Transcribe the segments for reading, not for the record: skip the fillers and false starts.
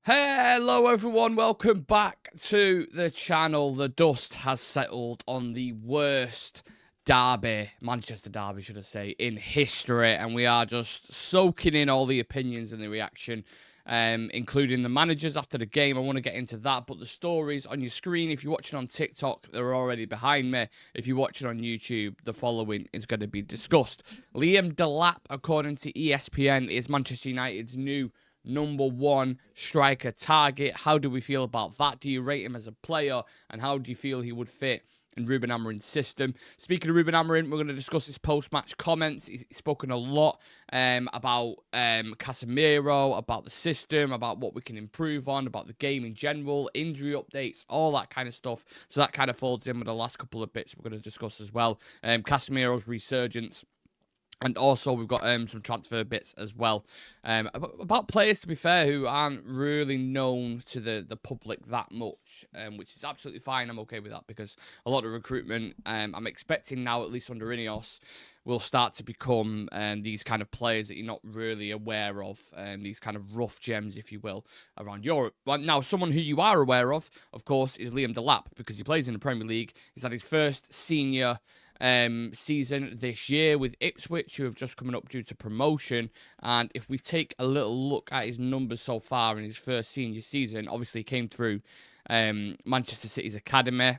Hello everyone, welcome back to the channel. The dust has settled on the worst derby, Manchester derby should I say, in history, and we are just soaking in all the opinions and the reaction, including the managers after the game. I want to get into that, but the stories on your screen, if you're watching on TikTok, they're already behind me. If you're watching on YouTube, the following is going to be discussed. Liam Delap, according to ESPN, is Manchester United's new #1 striker target. How do we feel about that? Do you rate him as a player? And how do you feel he would fit in Rúben Amorim's system? Speaking of Rúben Amorim, we're going to discuss his post-match comments. He's spoken a lot about Casemiro, about the system, about what we can improve on, about the game in general, injury updates, all that kind of stuff. So that kind of folds in with the last couple of bits we're going to discuss as well. Casemiros' resurgence. And also, we've got some transfer bits as well. About players, to be fair, who aren't really known to the public that much, which is absolutely fine. I'm okay with that because a lot of recruitment, I'm expecting now, at least under Ineos, will start to become these kind of players that you're not really aware of, these kind of rough gems, if you will, around Europe. Well, now, someone who you are aware of course, is Liam Delap, because he plays in the Premier League. He's had his first senior season this year with Ipswich, who have just coming up due to promotion. And if we take a little look at his numbers so far in his first senior season, obviously he came through Manchester City's academy.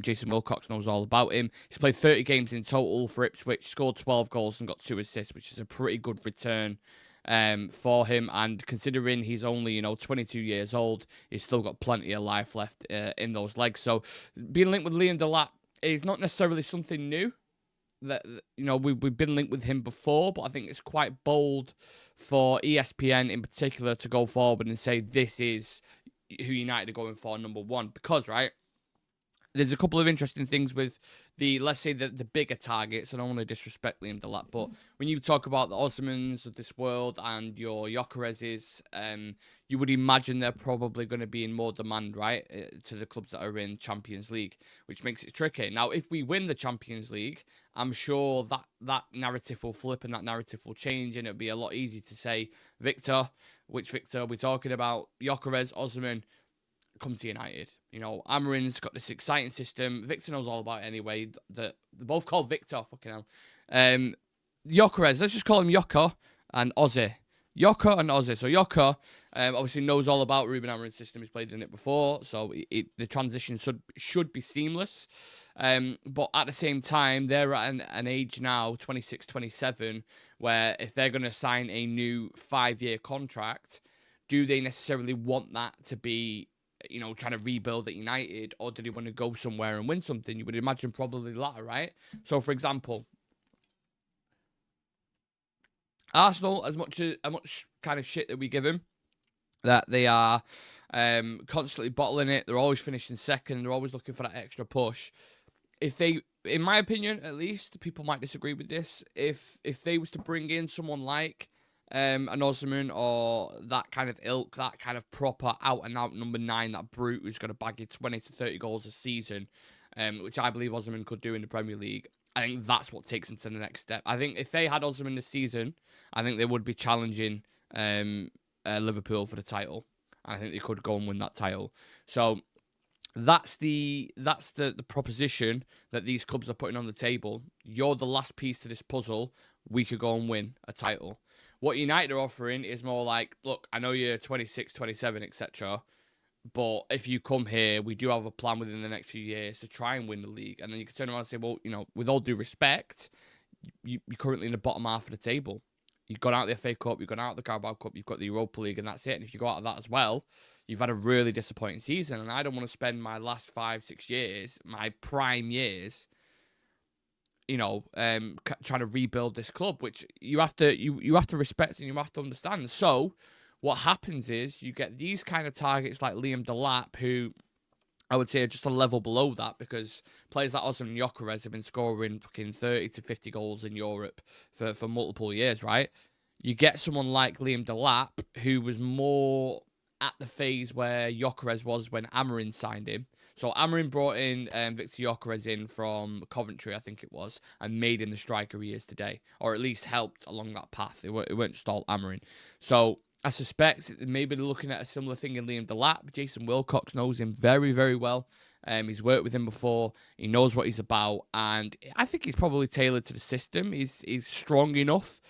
Jason Wilcox knows all about him. He's played 30 games in total for Ipswich, scored 12 goals and got 2 assists, which is a pretty good return for him. And considering he's only 22 years old, he's still got plenty of life left in those legs. So being linked with Liam Delap is not necessarily something new. That we've been linked with him before, but I think it's quite bold for ESPN in particular to go forward and say this is who United are going for #1, because there's a couple of interesting things with let's say the bigger targets. I don't want to disrespect Liam Delap, but when you talk about the Osimhens of this world and your Gyökereses, you would imagine they're probably going to be in more demand, right, to the clubs that are in Champions League, which makes it tricky. Now, if we win the Champions League, I'm sure that narrative will flip and that narrative will change, and it'll be a lot easier to say, Victor, which Victor are we talking about? Gyökeres, Osimhen, come to United. Amorim's got this exciting system. Victor knows all about it anyway. They're both called Victor, fucking hell. Gyökeres, let's just call him Gyöker and Ozzy. Gyöker and Ozzy. So Gyöker obviously knows all about Rúben Amorim's system. He's played in it before, so the transition should be seamless. But at the same time, they're at an age now, 26, 27, where if they're going to sign a new 5-year contract, do they necessarily want that to be trying to rebuild at United, or do they want to go somewhere and win something? You would imagine probably the latter, right? So, for example, Arsenal, as much kind of shit that we give them, that they are constantly bottling it, they're always finishing second, they're always looking for that extra push. If they, in my opinion, at least, people might disagree with this, if they was to bring in someone like an Osimhen or that kind of ilk, that kind of proper out-and-out #9, that brute who's going to bag you 20 to 30 goals a season, which I believe Osimhen could do in the Premier League, I think that's what takes them to the next step. I think if they had Osimhen this season, I think they would be challenging Liverpool for the title. And I think they could go and win that title. So that's the proposition that these clubs are putting on the table. You're the last piece to this puzzle. We could go and win a title. What United are offering is more like, look, I know you're 26, 27, etc., but if you come here, we do have a plan within the next few years to try and win the league. And then you can turn around and say, well, with all due respect, you're currently in the bottom half of the table. You've gone out of the FA Cup, you've gone out of the Carabao Cup, you've got the Europa League, and that's it. And if you go out of that as well, you've had a really disappointing season. And I don't want to spend my last 5-6 years, my prime years, trying to rebuild this club, which you have to respect and you have to understand. So what happens is you get these kind of targets like Liam Delap, who I would say are just a level below that, because players like Osimhen and Gyökeres have been scoring fucking 30 to 50 goals in Europe for multiple years, right? You get someone like Liam Delap, who was more at the phase where Gyökeres was when Amorim signed him. So Amorim brought in Viktor Gyökeres in from Coventry, I think it was, and made him the striker he is today, or at least helped along that path. It weren't just all Amorim. So I suspect maybe they're looking at a similar thing in Liam Delap. Jason Wilcox knows him very, very well. He's worked with him before. He knows what he's about, and I think he's probably tailored to the system. He's strong enough.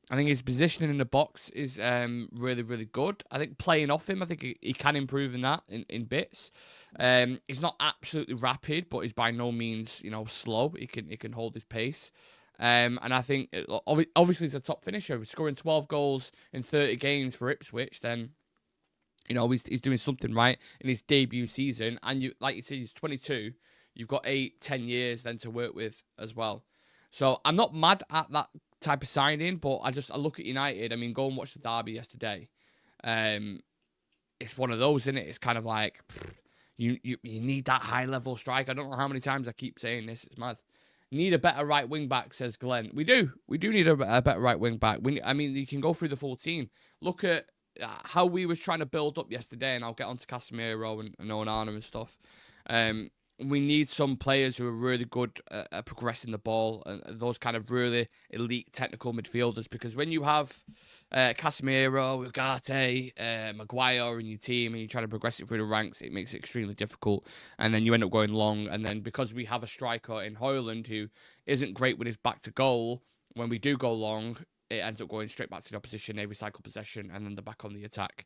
I think his positioning in the box is really, really good. I think playing off him, I think he can improve in that in bits. He's not absolutely rapid, but he's by no means slow. He can hold his pace. And I think, obviously, he's a top finisher. He's scoring 12 goals in 30 games for Ipswich, then, he's doing something right in his debut season. And, like you said, he's 22. You've got 8-10 years then to work with as well. So I'm not mad at that type of signing, but I look at United. I mean, go and watch the derby yesterday. It's one of those, isn't it? It's kind of like, you need that high-level strike. I don't know how many times I keep saying this. It's mad. Need a better right wing back, says Glenn. We do need a better right wing back. I mean, you can go through the full team. Look at how we was trying to build up yesterday, and I'll get on to Casemiros and Onana and stuff. We need some players who are really good at progressing the ball, and those kind of really elite technical midfielders. Because when you have Casemiro, Ugarte, Maguire in your team, and you're trying to progress it through the ranks, it makes it extremely difficult. And then you end up going long. And then because we have a striker in Højlund who isn't great with his back to goal, when we do go long, it ends up going straight back to the opposition. They recycle possession, and then they're back on the attack.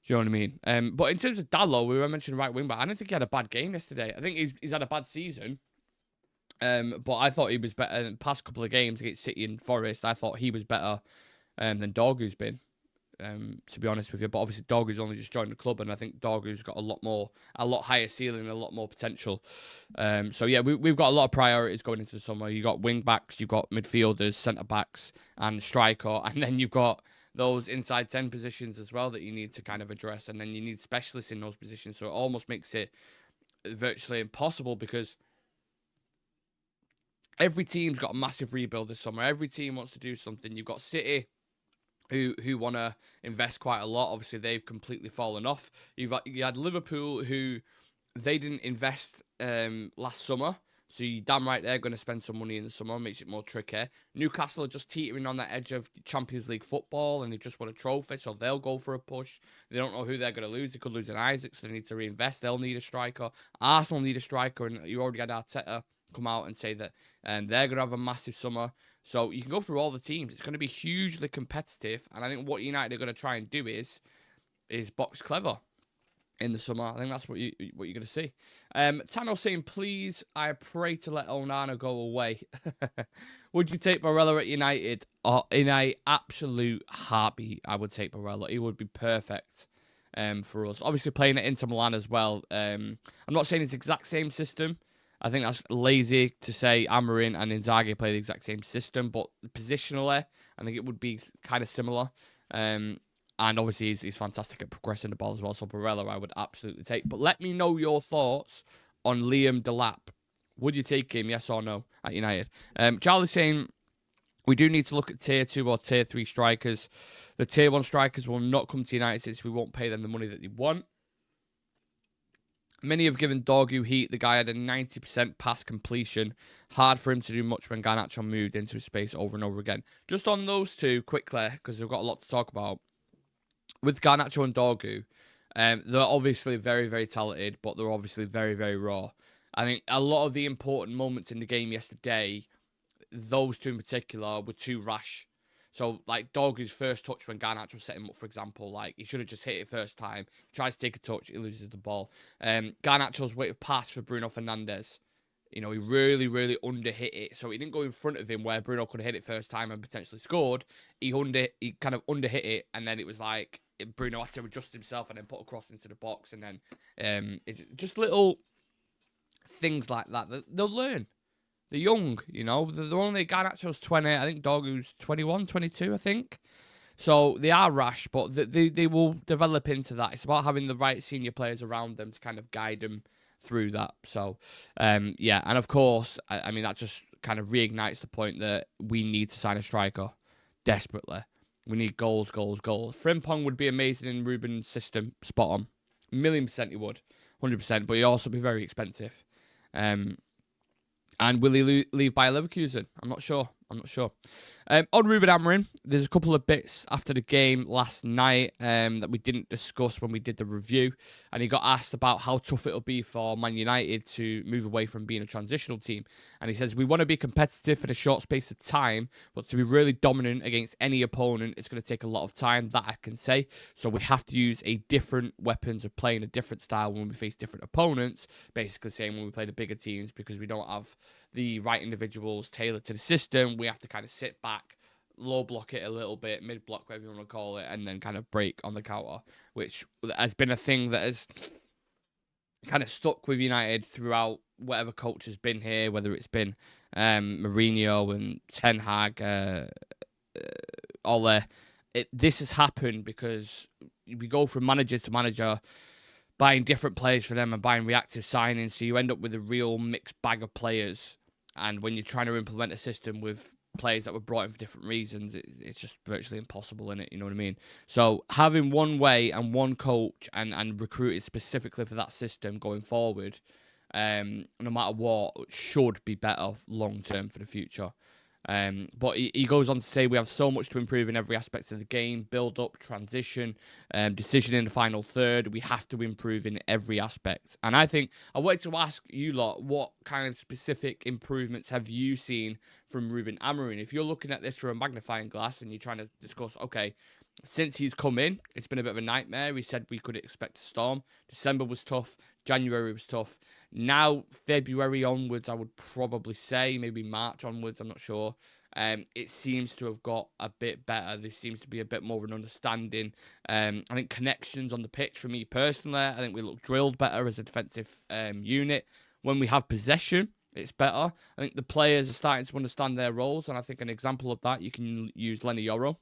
Do you know what I mean? But in terms of Dalot, we were mentioning right wing back. I don't think he had a bad game yesterday. I think he's had a bad season. But I thought he was better in the past couple of games against City and Forest. I thought he was better than Dorgu's been, to be honest with you. But obviously Dorgu's only just joined the club, and I think Dorgu's got a lot higher ceiling and a lot more potential. So yeah, we've got a lot of priorities going into the summer. You got wing backs, you've got midfielders, centre backs, and striker, and then you've got those inside 10 positions as well that you need to kind of address, and then you need specialists in those positions. So it almost makes it virtually impossible, because every team's got a massive rebuild this summer. Every team wants to do something. You've got City, who want to invest quite a lot. Obviously, they've completely fallen off. You had Liverpool, who they didn't invest last summer. So you're damn right they're going to spend some money in the summer, makes it more tricky. Newcastle are just teetering on that edge of Champions League football, and they just won a trophy, so they'll go for a push. They don't know who they're going to lose. They could lose an Isaac, so they need to reinvest. They'll need a striker. Arsenal need a striker, and you already had Arteta come out and say that they're going to have a massive summer. So you can go through all the teams. It's going to be hugely competitive, and I think what United are going to try and do is box clever in the summer. I think that's what you're going to see. Tano saying, please, I pray to let Onana go away. Would you take Barella at United? In a absolute heartbeat, I would take Barella. He would be perfect for us. Obviously, playing at Inter Milan as well. I'm not saying it's the exact same system. I think that's lazy to say Amorim and Inzaghi play the exact same system, but positionally, I think it would be kind of similar. And obviously, he's fantastic at progressing the ball as well. So Barella, I would absolutely take. But let me know your thoughts on Liam Delap. Would you take him, yes or no, at United? Charlie's saying, we do need to look at Tier 2 or Tier 3 strikers. The Tier 1 strikers will not come to United since we won't pay them the money that they want. Many have given Dorgu heat. The guy had a 90% pass completion. Hard for him to do much when Garnacho moved into his space over and over again. Just on those two, quickly, because we've got a lot to talk about. With Garnacho and Dorgu, they're obviously very, very talented, but they're obviously very, very raw. I think a lot of the important moments in the game yesterday, those two in particular, were too rash. So, like, Dorgu's first touch when Garnacho set him up, for example, like, he should have just hit it first time. He tries to take a touch, he loses the ball. Garnacho's weighted pass for Bruno Fernandes. He really, really underhit it. So he didn't go in front of him where Bruno could have hit it first time and potentially scored. He kind of underhit it, and then it was like Bruno had to adjust himself and then put a cross into the box. And then just little things like that. They'll learn. They're young, They're only, Garnacho's 20. I think Dorgu's 21, 22, I think. So they are rash, but they will develop into that. It's about having the right senior players around them to kind of guide them through that. So, yeah. And of course, I mean, that just kind of reignites the point that we need to sign a striker desperately. We need goals, goals, goals. Frimpong would be amazing in Ruben's system. Spot on. 1,000,000% he would. 100%. But he'd also be very expensive. And will he leave by Leverkusen? I'm not sure. On Ruben Amorim, there's a couple of bits after the game last night that we didn't discuss when we did the review. And he got asked about how tough it'll be for Man United to move away from being a transitional team. And he says, we want to be competitive for a short space of time, but to be really dominant against any opponent, it's going to take a lot of time, that I can say. So we have to use a different weapons of playing a different style when we face different opponents. Basically saying when we play the bigger teams, because we don't have the right individuals tailored to the system, we have to kind of sit back, low block it a little bit, mid block, whatever you want to call it, and then kind of break on the counter, which has been a thing that has kind of stuck with United throughout whatever coach has been here, whether it's been Mourinho and Ten Hag, Ole. This has happened because we go from manager to manager, buying different players for them and buying reactive signings, so you end up with a real mixed bag of players. And when you're trying to implement a system with players that were brought in for different reasons, it's just virtually impossible, innit? You know what I mean? So having one way and one coach and recruited specifically for that system going forward, no matter what, should be better long term for the future. But he goes on to say we have so much to improve in every aspect of the game: build up, transition, decision in the final third. We have to improve in every aspect. And I think I wanted to ask you lot, what kind of specific improvements have you seen from Ruben Amorim? If you're looking at this through a magnifying glass and you're trying to discuss, okay, since he's come in, it's been a bit of a nightmare. He said we could expect a storm. December was tough. January was tough. Now, February onwards, I would probably say, maybe March onwards, I'm not sure. It seems to have got a bit better. There seems to be a bit more of an understanding. I think connections on the pitch, for me personally, I think we look drilled better as a defensive unit. When we have possession, it's better. I think the players are starting to understand their roles, and I think an example of that, you can use Lenny Yoro.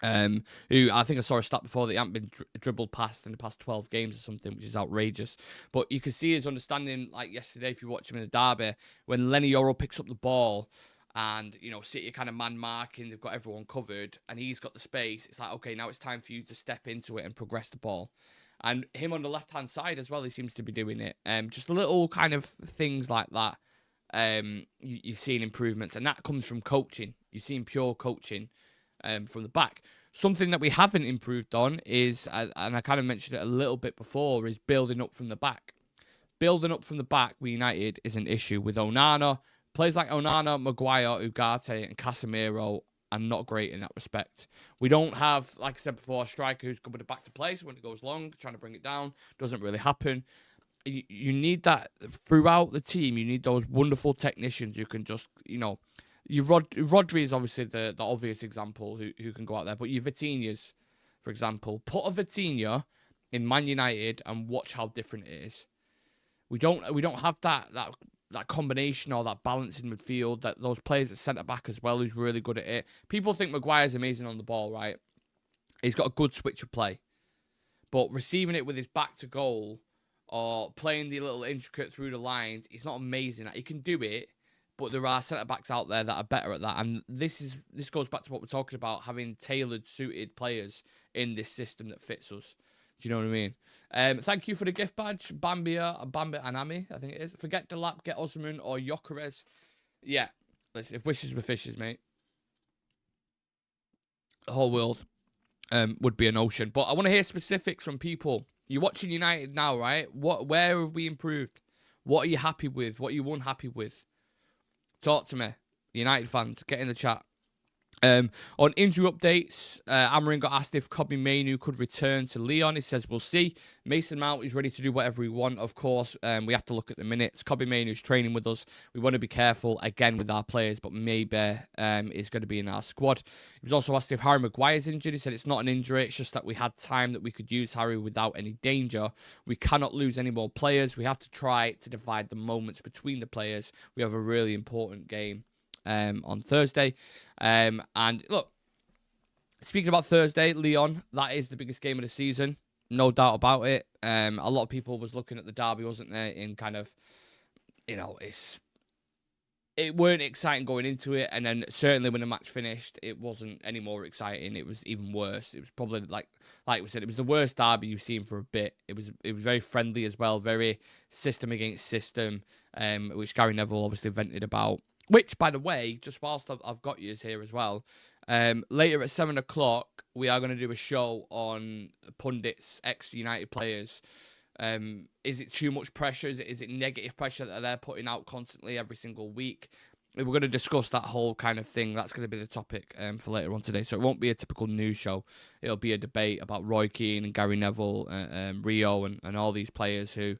Who I think I saw a stat before that he hadn't been dribbled past in the past 12 games or something, which is outrageous. But you can see his understanding, like yesterday, if you watch him in the derby, when Lenny Yoro picks up the ball and, you know, City kind of man marking, they've got everyone covered, and he's got the space. It's like, okay, now it's time for you to step into it and progress the ball. And him on the left-hand side as well, he seems to be doing it. Just little kind of things like that. You've seen improvements, and that comes from coaching. You've seen pure coaching from the back. Something that we haven't improved on is, and I kind of mentioned it a little bit before, is building up from the back. Building up from the back with United is an issue with Onana. Players like Onana, Maguire, Ugarte, and Casemiro are not great in that respect. We don't have, like I said before, a striker who's good with the back to play, so when it goes long, trying to bring it down, doesn't really happen. You need that throughout the team. You need those wonderful technicians who can just, you know, Rodri is obviously the obvious example who can go out there, but your Vitinhas, for example, put a Vitinha in Man United and watch how different it is. We don't have that combination or that balance in midfield, that those players at centre back as well who's really good at it. People think Maguire's amazing on the ball, right? He's got a good switch of play, but receiving it with his back to goal or playing the little intricate through the lines, he's not amazing at. He can do it. But there are centre-backs out there that are better at that. And this goes back to what we're talking about, having tailored, suited players in this system that fits us. Do you know what I mean? Thank you for the gift badge, Bambia Anami, I think it is. Forget Delap, get Osimhen or Gyökeres. Yeah, listen, if wishes were fishes, mate, the whole world would be an ocean. But I want to hear specifics from people. You're watching United now, right? Where have we improved? What are you happy with? What are you unhappy with? Talk to me, United fans. Get in the chat. On injury updates, Amorim got asked if Kobbie Mainoo could return to Lyon. He says, we'll see. Mason Mount is ready to do whatever he wants, of course. We have to look at the minutes. Kobbie Mainoo's training with us. We want to be careful, again, with our players, but maybe is going to be in our squad. He was also asked if Harry Maguire's injured. He said it's not an injury. It's just that we had time that we could use Harry without any danger. We cannot lose any more players. We have to try to divide the moments between the players. We have a really important game on Thursday. And look, speaking about Thursday, Lyon, that is the biggest game of the season. No doubt about it. A lot of people was looking at the derby, wasn't there, in kind of, you know, it weren't exciting going into it, and then certainly when the match finished, it wasn't any more exciting. It was even worse. It was probably, like we said, it was the worst derby you've seen for a bit. It was very friendly as well, very system against system, which Gary Neville obviously vented about. Which, by the way, just whilst I've got you here as well, later at 7 o'clock, we are going to do a show on pundits, ex-United players. Is it too much pressure? Is it negative pressure that they're putting out constantly every single week? We're going to discuss that whole kind of thing. That's going to be the topic for later on today. So it won't be a typical news show. It'll be a debate about Roy Keane and Gary Neville, Rio, and all these players who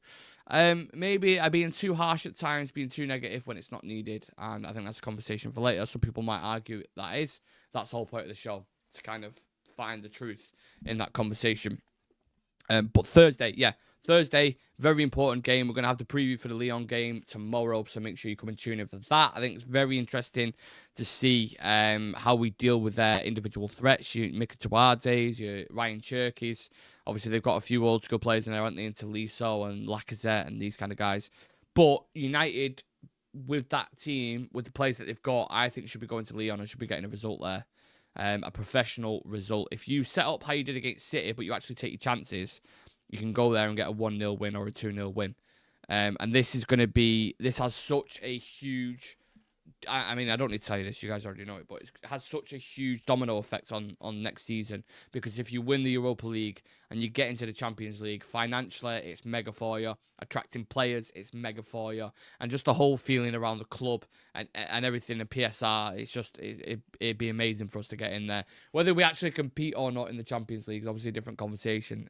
maybe are being too harsh at times, being too negative when it's not needed. And I think that's a conversation for later. Some people might argue that's the whole point of the show, to kind of find the truth in that conversation. But Thursday, very important game. We're going to have the preview for the Lyon game tomorrow, so make sure you come and tune in for that. I think it's very interesting to see how we deal with their individual threats. Your Mika Tuadze's, your Ryan Cherky's. Obviously, they've got a few old school players in there, aren't they, into Tolisso and Lacazette and these kind of guys. But United, with that team, with the players that they've got, I think should be going to Lyon and should be getting a result there. A professional result. If you set up how you did against City, but you actually take your chances, you can go there and get a 1-0 win or a 2-0 win. And this is going to be... This has such a huge... I mean, I don't need to tell you this. You guys already know it. But it has such a huge domino effect on next season. Because if you win the Europa League and you get into the Champions League, financially, it's mega for you. Attracting players, it's mega for you. And just the whole feeling around the club and everything, the PSR, it's just... It'd be amazing for us to get in there. Whether we actually compete or not in the Champions League is obviously a different conversation.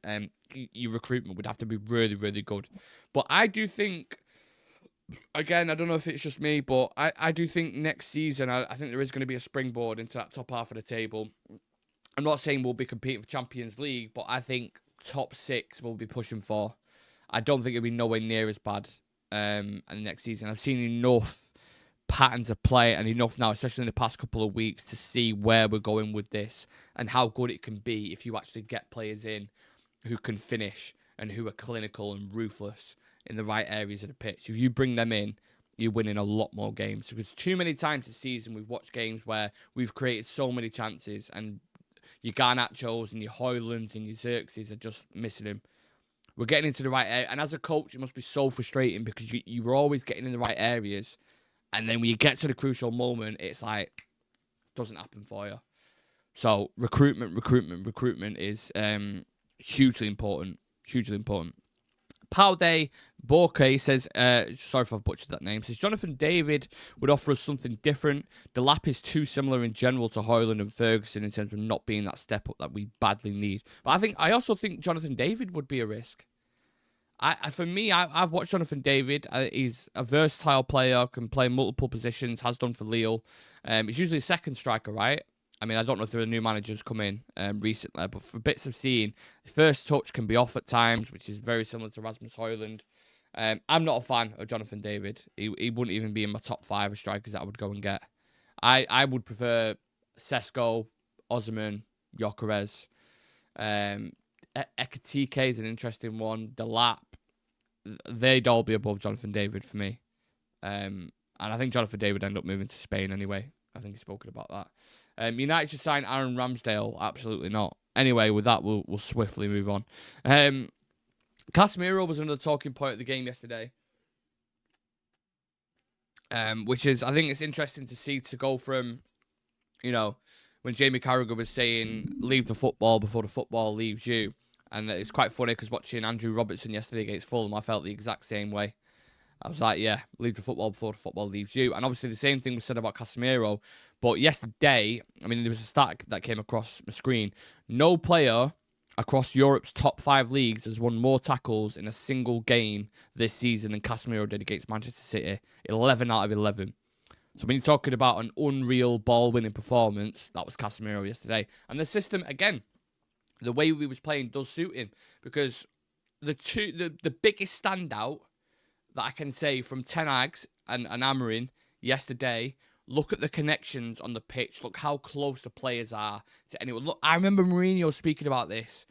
Your recruitment would have to be really, really good. But I do think... Again, I don't know if it's just me, but I do think next season, I think there is going to be a springboard into that top half of the table. I'm not saying we'll be competing for Champions League, but I think top 6 we'll be pushing for. I don't think it'll be nowhere near as bad in the next season. I've seen enough patterns of play and enough now, especially in the past couple of weeks, to see where we're going with this and how good it can be if you actually get players in who can finish and who are clinical and ruthless in the right areas of the pitch. If you bring them in, you're winning a lot more games. Because too many times this season, we've watched games where we've created so many chances and your Garnachos and your Højlunds and your Xerxes are just missing them. We're getting into the right area. And as a coach, it must be so frustrating because you were always getting in the right areas. And then when you get to the crucial moment, it's like, doesn't happen for you. So recruitment is hugely important. Hugely important. Paude Borke says, sorry if I've butchered that name, says Jonathan David would offer us something different. Delap is too similar in general to Højlund and Ferguson in terms of not being that step up that we badly need. But I also think Jonathan David would be a risk. For me, I've watched Jonathan David. He's a versatile player, can play multiple positions, has done for Lille. He's usually a second striker, right? I mean, I don't know if there are new managers come in recently, but for bits of seeing, the first touch can be off at times, which is very similar to Rasmus Højlund. I'm not a fan of Jonathan David. He wouldn't even be in my top 5 of strikers that I would go and get. I would prefer Sesko, Osimhen, Gyökeres. Ekitike is an interesting one. Delap. They'd all be above Jonathan David for me. And I think Jonathan David would end up moving to Spain anyway. I think he's spoken about that. United should sign Aaron Ramsdale. Absolutely not. Anyway, with that, we'll swiftly move on. Casemiros was another talking point of the game yesterday. Which is, I think it's interesting to see, to go from, when Jamie Carragher was saying, leave the football before the football leaves you. And it's quite funny because watching Andrew Robertson yesterday against Fulham, I felt the exact same way. I was like, yeah, leave the football before the football leaves you. And obviously the same thing was said about Casemiro. But yesterday, I mean, there was a stat that came across my screen. No player across Europe's top 5 leagues has won more tackles in a single game this season than Casemiro did against Manchester City. 11 out of 11. So when you're talking about an unreal ball-winning performance, that was Casemiro yesterday. And the system, again, the way we was playing does suit him. Because the biggest standout that I can say from Ten Hag and Amorim yesterday, look at the connections on the pitch. Look how close the players are to anyone. Look, I remember Mourinho speaking about this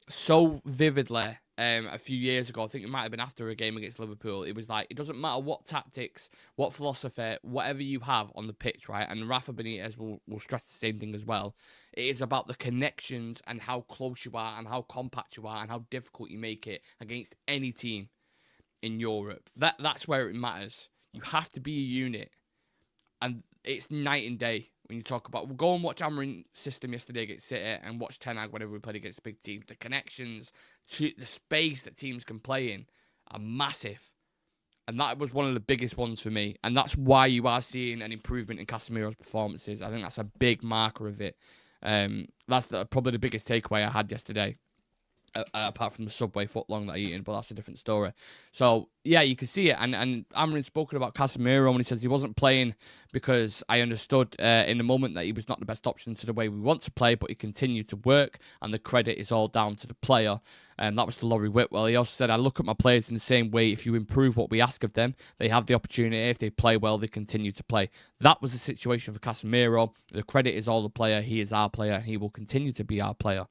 so vividly a few years ago. I think it might have been after a game against Liverpool. It was like, it doesn't matter what tactics, what philosophy, whatever you have on the pitch, right? And Rafa Benitez will stress the same thing as well. It is about the connections and how close you are and how compact you are and how difficult you make it against any team in Europe. That's where it matters. You have to be a unit. And it's night and day when you talk about... We'll go and watch Amorim's system yesterday against City and watch Ten Hag whenever we played against big teams. The connections, to the space that teams can play in are massive. And that was one of the biggest ones for me. And that's why you are seeing an improvement in Casemiros' performances. I think that's a big marker of it. That's probably the biggest takeaway I had yesterday. Apart from the Subway footlong that I eaten, but that's a different story. So, yeah, you can see it. And Amorim's spoken about Casemiro when he says he wasn't playing because I understood in the moment that he was not the best option to the way we want to play, but he continued to work, and the credit is all down to the player. And that was to Laurie Whitwell. He also said, I look at my players in the same way. If you improve what we ask of them, they have the opportunity. If they play well, they continue to play. That was the situation for Casemiro. The credit is all the player. He is our player. He will continue to be our player.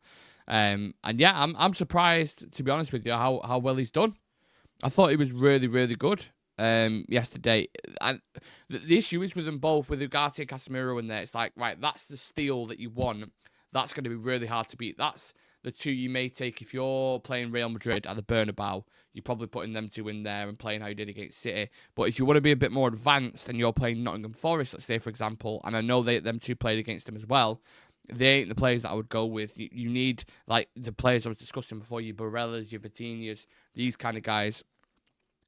And yeah, I'm surprised, to be honest with you, how well he's done. I thought he was really, really good yesterday. And the issue is with them both, with Ugarte and Casemiro in there. It's like, right, that's the steal that you want. That's going to be really hard to beat. That's the two you may take if you're playing Real Madrid at the Bernabeu. You're probably putting them two in there and playing how you did against City. But if you want to be a bit more advanced and you're playing Nottingham Forest, let's say, for example, and I know them two played against them as well, they ain't the players that I would go with. You need, like, the players I was discussing before, your Barellas, your Vitinhas, these kind of guys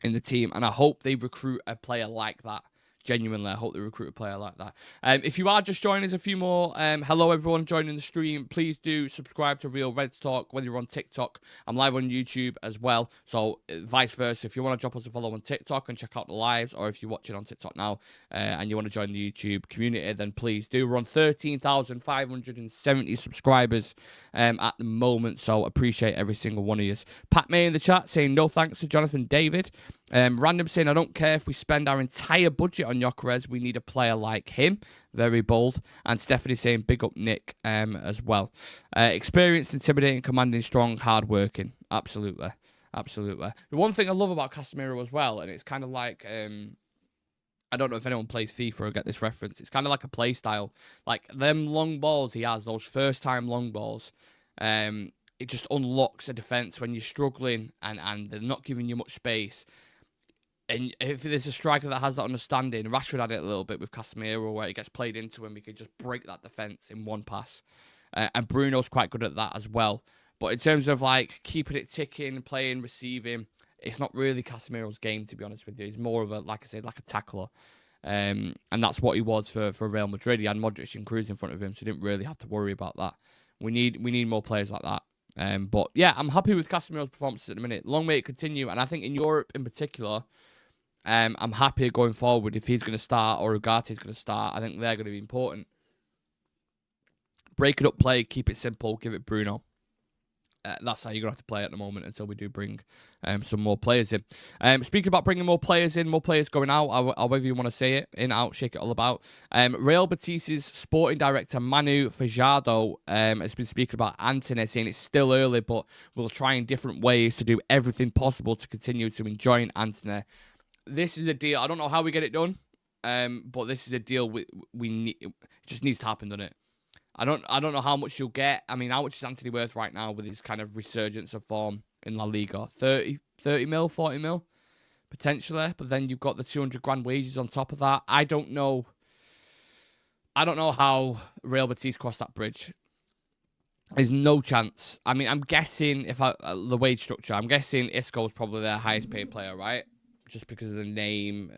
in the team. And I hope they recruit a player like that. Genuinely, I hope they recruit a player like that. If you are just joining us, a few more. Hello, everyone joining the stream. Please do subscribe to Real Reds Talk, whether you're on TikTok. I'm live on YouTube as well. So, vice versa. If you want to drop us a follow on TikTok and check out the lives, or if you're watching on TikTok now and you want to join the YouTube community, then please do. We're on 13,570 subscribers at the moment. So, appreciate every single one of you. Pat May in the chat saying no thanks to Jonathan David. Random saying, I don't care if we spend our entire budget on Gyökeres, we need a player like him. Very bold. And Stephanie saying, big up Nick as well. Experienced, intimidating, commanding, strong, hard-working. Absolutely. Absolutely. The one thing I love about Casemiro as well, and it's kind of like, I don't know if anyone plays FIFA or get this reference, it's kind of like a play style. Like, them long balls he has, those first-time long balls, it just unlocks a defence when you're struggling and they're not giving you much space. And if there's a striker that has that understanding, Rashford had it a little bit with Casemiro, where he gets played into him, he can just break that defence in one pass. And Bruno's quite good at that as well. But in terms of, like, keeping it ticking, playing, receiving, it's not really Casemiro's game, to be honest with you. He's more of a, like I said, like a tackler. And that's what he was for Real Madrid. He had Modric and Kroos in front of him, so he didn't really have to worry about that. We need more players like that. But, yeah, I'm happy with Casemiro's performances at the minute. Long way to continue. And I think in Europe in particular, I'm happy going forward if he's going to start or Ugarte's going to start. I think they're going to be important. Break it up play, keep it simple, give it Bruno. That's how you're going to have to play at the moment until we do bring some more players in. Speaking about bringing more players in, more players going out, however you want to say it, in, out, shake it all about. Real Betis's sporting director, Manu Fajardo, has been speaking about Antony, saying it's still early, but we'll try in different ways to do everything possible to continue to enjoy Antony. This is a deal. I don't know how we get it done, but this is a deal we need. It just needs to happen, doesn't it? I don't know how much you'll get. I mean, how much is Antony worth right now with his kind of resurgence of form in La Liga? 30 mil, 40 mil, potentially. But then you've got the 200 grand wages on top of that. I don't know how Real Betis crossed that bridge. There's no chance. I mean, I'm guessing the wage structure. I'm guessing Isco is probably their highest paid player, right? Just because of the name,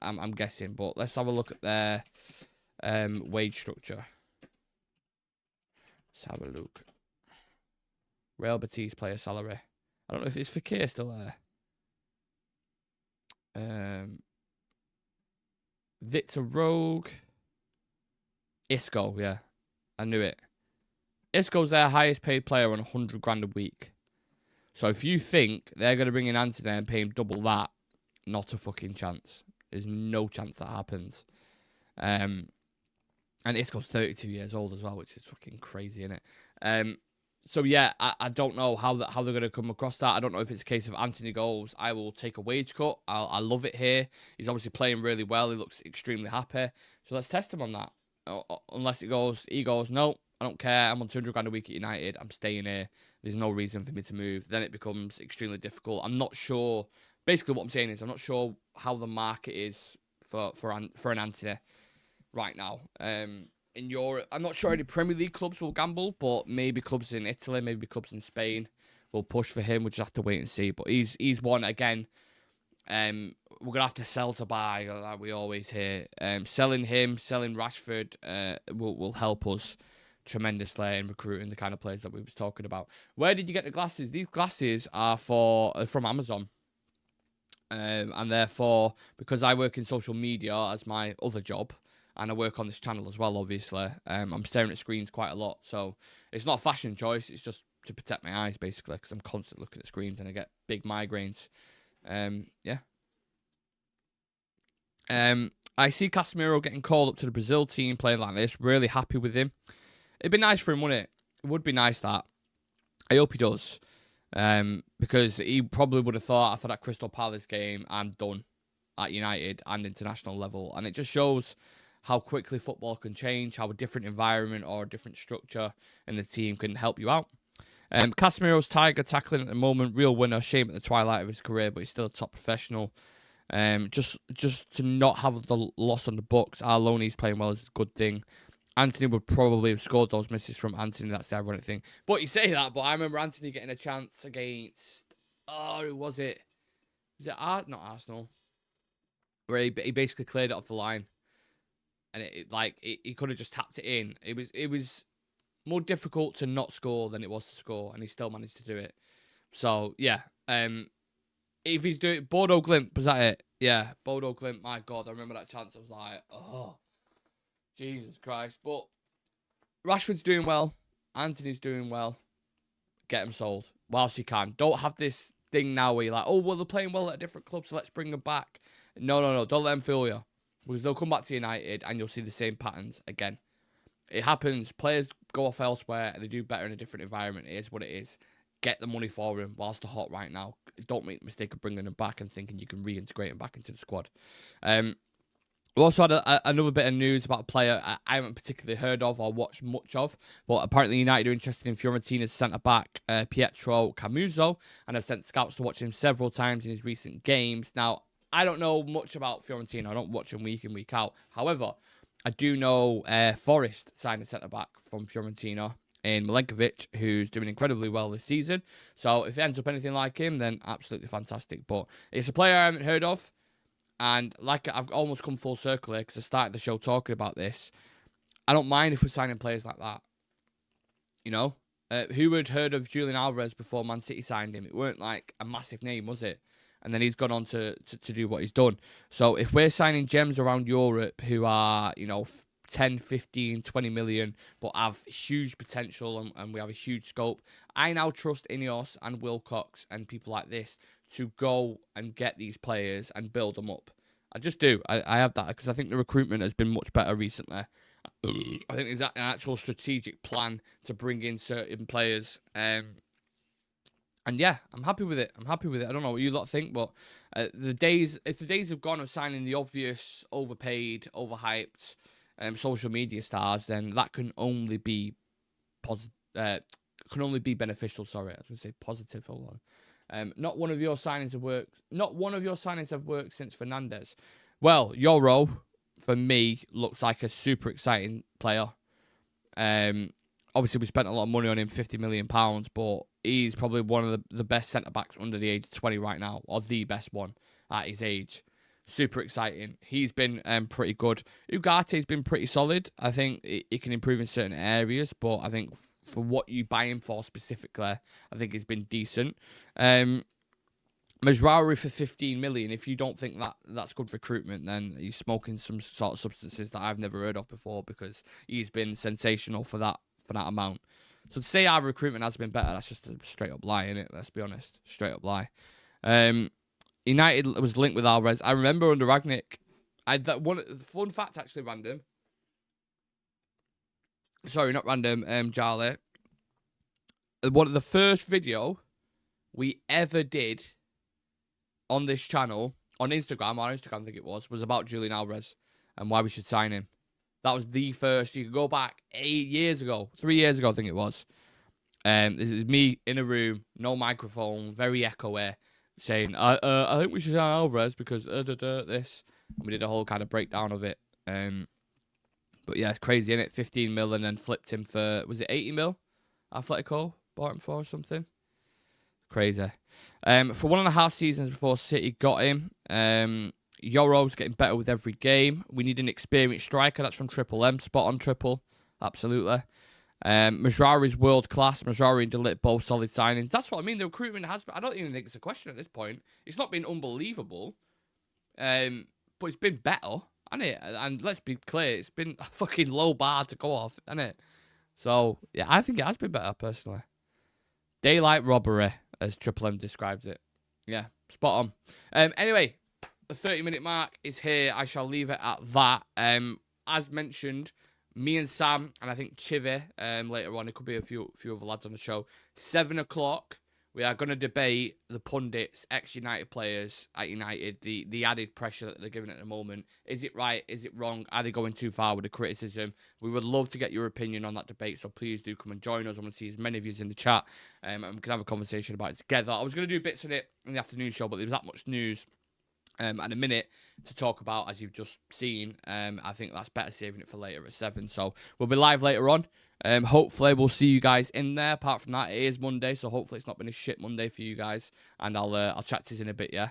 I'm guessing. But let's have a look at their wage structure. Let's have a look. Real Betis player salary. I don't know if it's Fekir still there. Victor Rogue. Isco, yeah. I knew it. Isco's their highest paid player on 100 grand a week. So if you think they're going to bring in Antony and pay him double that, not a fucking chance. There's no chance that happens. And Isco's 32 years old as well, which is fucking crazy, isn't it? So yeah, I don't know how they're going to come across that. I don't know if it's a case of Antony goes, I will take a wage cut. I love it here. He's obviously playing really well. He looks extremely happy. So let's test him on that. Unless he goes, no, I don't care. I'm on 200 grand a week at United. I'm staying here. There's no reason for me to move. Then it becomes extremely difficult. I'm not sure. Basically, what I'm saying is I'm not sure how the market is for an Antony. right now. In Europe, I'm not sure any Premier League clubs will gamble, but maybe clubs in Italy, maybe clubs in Spain will push for him. We'll just have to wait and see. But he's one again. We're gonna have to sell to buy, like we always hear. Selling him, selling Rashford, will help us tremendously in recruiting the kind of players that we was talking about. Where did you get the glasses? These glasses are from Amazon. And therefore, because I work in social media as my other job, and I work on this channel as well, obviously, I'm staring at screens quite a lot. So it's not a fashion choice. It's just to protect my eyes, basically, because I'm constantly looking at screens and I get big migraines. Yeah. I see Casemiros getting called up to the Brazil team, playing like this. Really happy with him. It'd be nice for him, wouldn't it? It would be nice that. I hope he does. Because he probably would have thought after that Crystal Palace game, I'm done at United and international level. And it just shows how quickly football can change, how a different environment or a different structure in the team can help you out. Casemiros, Tiger, tackling at the moment, real winner. Shame at the twilight of his career, but he's still a top professional. Just to not have the loss on the books. Arloni's playing well is a good thing. Anthony would probably have scored those misses from Anthony. That's the ironic thing. But you say that, but I remember Anthony getting a chance against... Oh, who was it? Was it not Arsenal? Where he basically cleared it off the line. And he could have just tapped it in. It was more difficult to not score than it was to score. And he still managed to do it. So, yeah. If he's doing... Bodo Glimt, was that it? Yeah, Bodo Glimt. My God, I remember that chance. I was like, oh... Jesus Christ. But Rashford's doing well. Anthony's doing well. Get him sold whilst you can. Don't have this thing now where you're like, oh, well, they're playing well at a different club, so let's bring them back. No. Don't let them fool you. Because they'll come back to United and you'll see the same patterns again. It happens. Players go off elsewhere and they do better in a different environment. It is what it is. Get the money for him whilst they're hot right now. Don't make the mistake of bringing them back and thinking you can reintegrate them back into the squad. We also had another bit of news about a player I haven't particularly heard of or watched much of, but apparently United are interested in Fiorentina's centre-back, Pietro Camuso, and have sent scouts to watch him several times in his recent games. Now, I don't know much about Fiorentina. I don't watch him week in, week out. However, I do know Forest signed a centre-back from Fiorentina in Milenkovic, who's doing incredibly well this season. So if it ends up anything like him, then absolutely fantastic. But it's a player I haven't heard of. And like I've almost come full circle here because I started the show talking about this. I don't mind if we're signing players like that. You know? Who had heard of Julian Alvarez before Man City signed him? It weren't like a massive name, was it? And then he's gone on to do what he's done. So if we're signing gems around Europe who are, 10, 15, 20 million, but have huge potential and we have a huge scope, I now trust Ineos and Wilcox and people like this to go and get these players and build them up. I just do. I have that because I think the recruitment has been much better recently. I think there's an actual strategic plan to bring in certain players. And yeah, I'm happy with it. I don't know what you lot think, but if the days have gone of signing the obvious, overpaid, overhyped social media stars, then that can only be beneficial. Sorry, I was going to say positive. Hold on. Not one of your signings have worked. Not one of your signings have worked since Fernandes. Well, Euro for me looks like a super exciting player. Obviously we spent a lot of money on him, £50 million, but he's probably one of the best centre backs under the age of 20 right now, or the best one at his age. Super exciting. He's been pretty good. Ugate's been pretty solid. I think he can improve in certain areas, but I think for what you buy him for specifically, I think he's been decent. Mazraoui for 15 million. If you don't think that's good recruitment, then he's smoking some sort of substances that I've never heard of before, because he's been sensational for that amount. So to say our recruitment has been better, that's just a straight up lie, innit? Let's be honest. Straight up lie. United was linked with Alvarez. I remember under Ragnick. Fun fact, actually, random. Sorry, not random, Charlie. One of the first video we ever did on this channel, on Instagram I think it was about Julian Alvarez and why we should sign him. That was the first. You could go back 3 years ago, I think it was. This is me in a room, no microphone, very echoey, saying, I think we should sign Alvarez because this. And we did a whole kind of breakdown of it. But yeah, it's crazy, isn't it? 15 mil and then flipped him for, was it 80 mil? Atletico bought him for or something. Crazy. For 1.5 seasons before City got him, Yoro's getting better with every game. We need an experienced striker. That's from Triple M. Spot on, Triple. Absolutely. Majrari's world class. Majrari and Delap both solid signings. That's what I mean. The recruitment has been, I don't even think it's a question at this point. It's not been unbelievable. But it's been better, hasn't it? And let's be clear, it's been a fucking low bar to go off, hasn't it? So, yeah, I think it has been better, personally. Daylight robbery, as Triple M describes it. Yeah, spot on. Anyway, the 30-minute mark is here. I shall leave it at that. As mentioned, me and Sam, and I think Chivi, later on, it could be a few other lads on the show, 7 o'clock, we are going to debate the pundits, ex-United players at United, the added pressure that they're giving at the moment. Is it right? Is it wrong? Are they going too far with the criticism? We would love to get your opinion on that debate, so please do come and join us. I want to see as many of you in the chat, and we can have a conversation about it together. I was going to do bits of it in the afternoon show, but there was that much news and a minute to talk about, as you've just seen. I think that's better saving it for later at 7. So we'll be live later on. Hopefully we'll see you guys in there. Apart from that, it is Monday, so hopefully it's not been a shit Monday for you guys. And I'll chat to you in a bit, yeah?